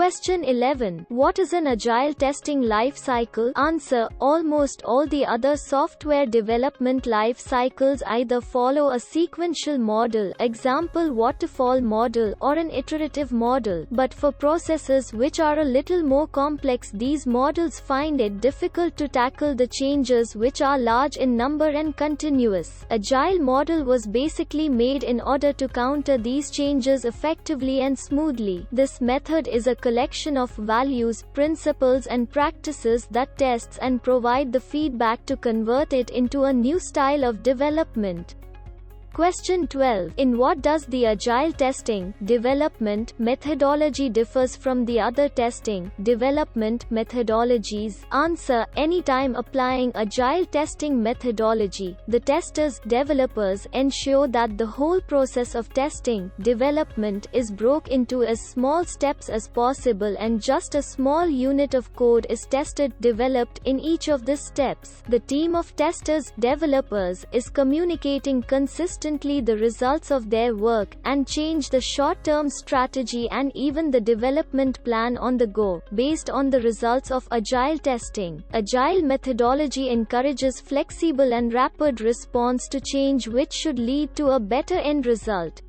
Question 11. What is an agile testing life cycle? Answer. Almost all the other software development life cycles either follow a sequential model, example waterfall model, or an iterative model, but for processes which are a little more complex, these models find it difficult to tackle the changes which are large in number and continuous. Agile model was basically made in order to counter these changes effectively and smoothly. This method is a collection of values, principles and practices that tests and provide the feedback to convert it into a new style of development. Question 12. In what does the agile testing development methodology differs from the other testing development methodologies? Answer. Anytime applying agile testing methodology, the testers developers ensure that the whole process of testing development is broken into as small steps as possible and just a small unit of code is tested developed in each of the steps. The team of testers developers is communicating consistently the results of their work, and change the short-term strategy and even the development plan on the go, based on the results of agile testing. Agile methodology encourages flexible and rapid response to change which should lead to a better end result.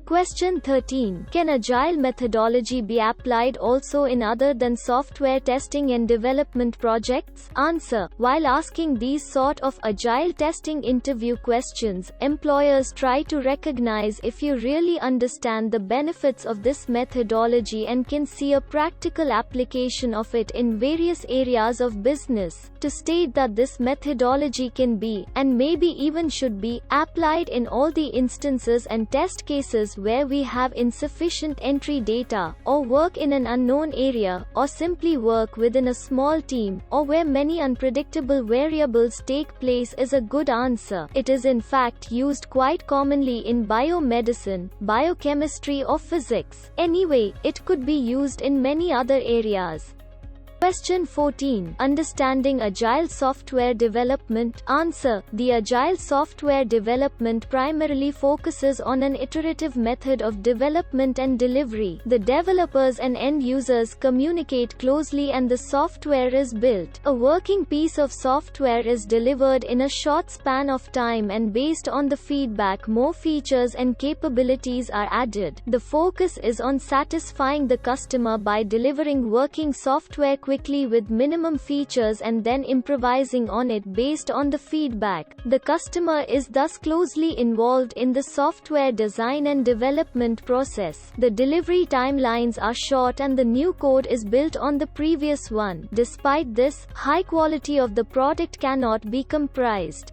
Question 13. Can agile methodology be applied also in other than software testing and development projects? Answer. While asking these sort of agile testing interview questions, employers try to recognize if you really understand the benefits of this methodology and can see a practical application of it in various areas of business. To state that this methodology can be, and maybe even should be, applied in all the instances and test cases where we have insufficient entry data, or work in an unknown area, or simply work within a small team, or where many unpredictable variables take place is a good answer. It is in fact used quite commonly in biomedicine, biochemistry or physics. Anyway, it could be used in many other areas. Question 14. Understanding agile software development. Answer. The agile software development primarily focuses on an iterative method of development and delivery. The developers and end users communicate closely and the software is built. A working piece of software is delivered in a short span of time, and based on the feedback more features and capabilities are added. The focus is on satisfying the customer by delivering working software quickly with minimum features and then improvising on it based on the feedback. The customer is thus closely involved in the software design and development process. The delivery timelines are short and the new code is built on the previous one. Despite this, high quality of the product cannot be compromised.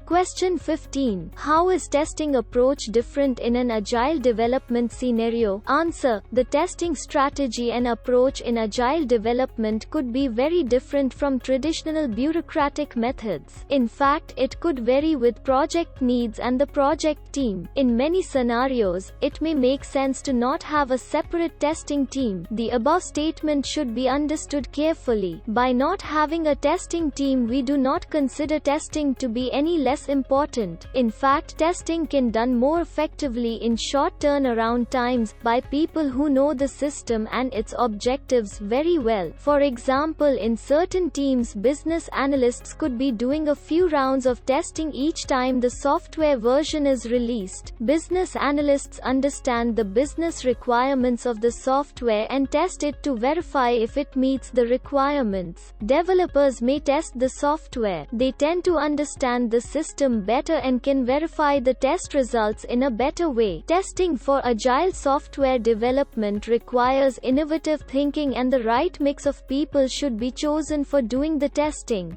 Question 15. How is testing approach different in an agile development scenario? Answer. The testing strategy and approach in agile development could be very different from traditional bureaucratic methods. In fact, it could vary with project needs and the project team. In many scenarios, it may make sense to not have a separate testing team. The above statement should be understood carefully. By not having a testing team, we do not consider testing to be any less important. In fact, testing can be done more effectively in short turnaround times by people who know the system and its objectives very well. For example, in certain teams, business analysts could be doing a few rounds of testing each time the software version is released. Business analysts understand the business requirements of the software and test it to verify if it meets the requirements. Developers may test the software. They tend to understand the system better and can verify the test results in a better way. Testing for agile software development requires innovative thinking, and the right mix of people should be chosen for doing the testing.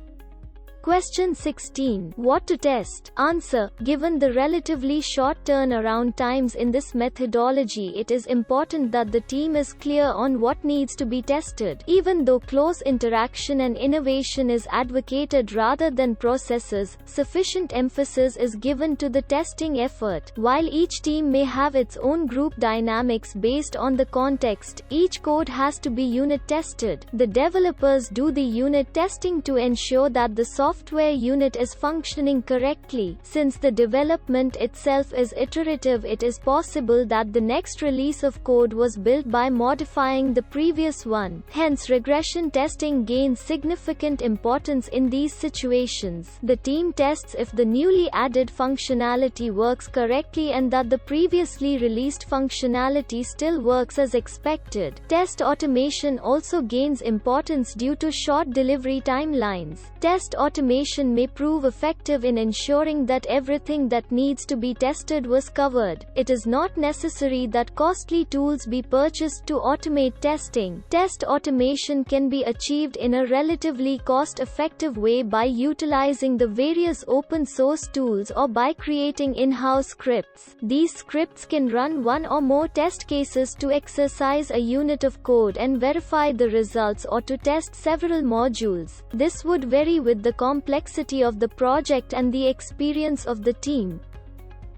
Question 16. What to test? Answer. Given the relatively short turnaround times in this methodology, it is important that the team is clear on what needs to be tested. Even though close interaction and innovation is advocated rather than processes, sufficient emphasis is given to the testing effort. While each team may have its own group dynamics based on the context, each code has to be unit tested. The developers do the unit testing to ensure that the software software unit is functioning correctly. Since the development itself is iterative, it is possible that the next release of code was built by modifying the previous one. Hence, regression testing gains significant importance in these situations. The team tests if the newly added functionality works correctly and that the previously released functionality still works as expected. Test automation also gains importance due to short delivery timelines. Test automation may prove effective in ensuring that everything that needs to be tested was covered. It is not necessary that costly tools be purchased to automate testing. Test automation can be achieved in a relatively cost-effective way by utilizing the various open-source tools or by creating in-house scripts. These scripts can run one or more test cases to exercise a unit of code and verify the results, or to test several modules. This would vary with the complexity of the project and the experience of the team.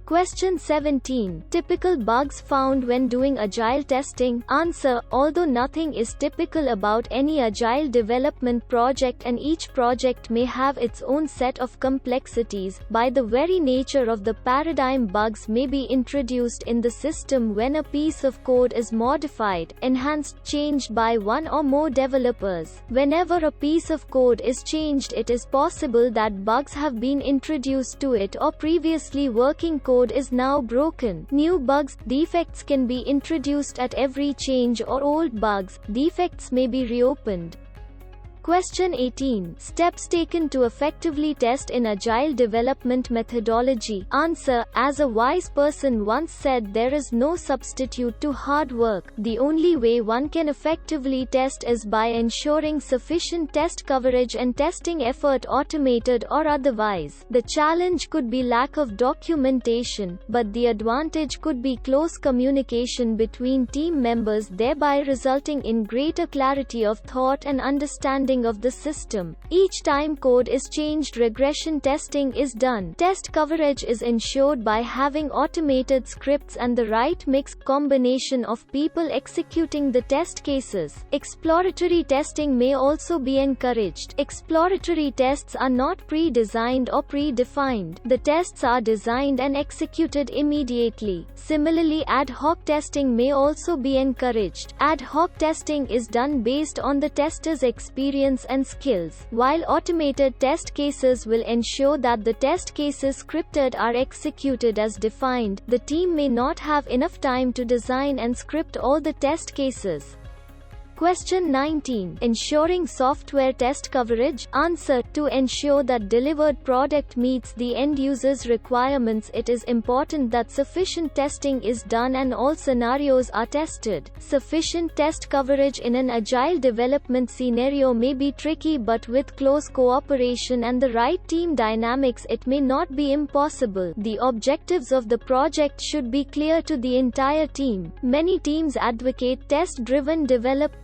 Question 17. Typical bugs found when doing agile testing? Answer: although nothing is typical about any agile development project and each project may have its own set of complexities, by the very nature of the paradigm, bugs may be introduced in the system when a piece of code is modified, enhanced, changed by one or more developers. Whenever a piece of code is changed, it is possible that bugs have been introduced to it, or previously working code is now broken. New bugs, defects can be introduced at every change, or old bugs, defects may be reopened. Question 18. Steps taken to effectively test in agile development methodology? Answer: as a wise person once said, there is no substitute to hard work. The only way one can effectively test is by ensuring sufficient test coverage and testing effort, automated or otherwise. The challenge could be lack of documentation, but the advantage could be close communication between team members, thereby resulting in greater clarity of thought and understanding of the system. Each time code is changed, regression testing is done. Test coverage is ensured by having automated scripts and the right mix, combination of people executing the test cases. Exploratory testing may also be encouraged. Exploratory tests are not pre-designed or predefined. The tests are designed and executed immediately. Similarly, ad hoc testing may also be encouraged. Ad hoc testing is done based on the tester's experience and skills, while automated test cases will ensure that the test cases scripted are executed as defined. The team may not have enough time to design and script all the test cases. Question 19. Ensuring software test coverage? Answer: to ensure that delivered product meets the end user's requirements, it is important that sufficient testing is done and all scenarios are tested. Sufficient test coverage in an agile development scenario may be tricky, but with close cooperation and the right team dynamics, it may not be impossible. The objectives of the project should be clear to the entire team. Many teams advocate test-driven development.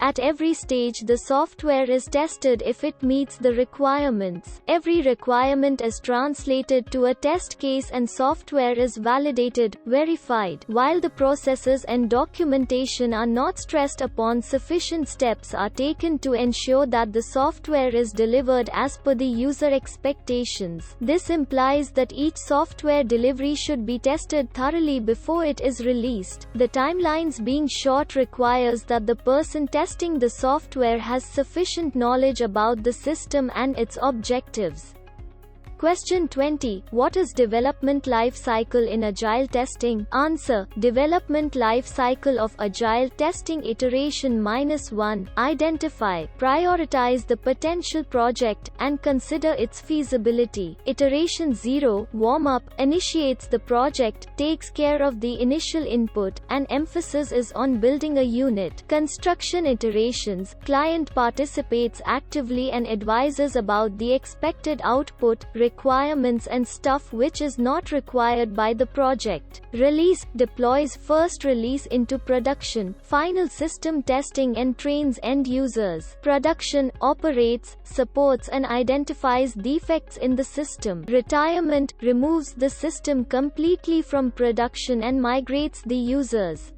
At every stage, the software is tested if it meets the requirements. Every requirement is translated to a test case and software is validated, verified. While the processes and documentation are not stressed upon, sufficient steps are taken to ensure that the software is delivered as per the user expectations. This implies that each software delivery should be tested thoroughly before it is released. The timelines being short requires that the person testing the software has sufficient knowledge about the system and its objectives. Question 20. What is development life cycle in agile testing? Answer: development life cycle of agile testing: iteration -1, identify, prioritize the potential project, and consider its feasibility. Iteration 0, warm up, initiates the project, takes care of the initial input, and emphasis is on building a unit. Construction iterations: client participates actively and advises about the expected output, requirements and stuff which is not required by the project. Release: deploys first release into production, final system testing and trains end users. Production: operates, supports and identifies defects in the system. Retirement: removes the system completely from production and migrates the users.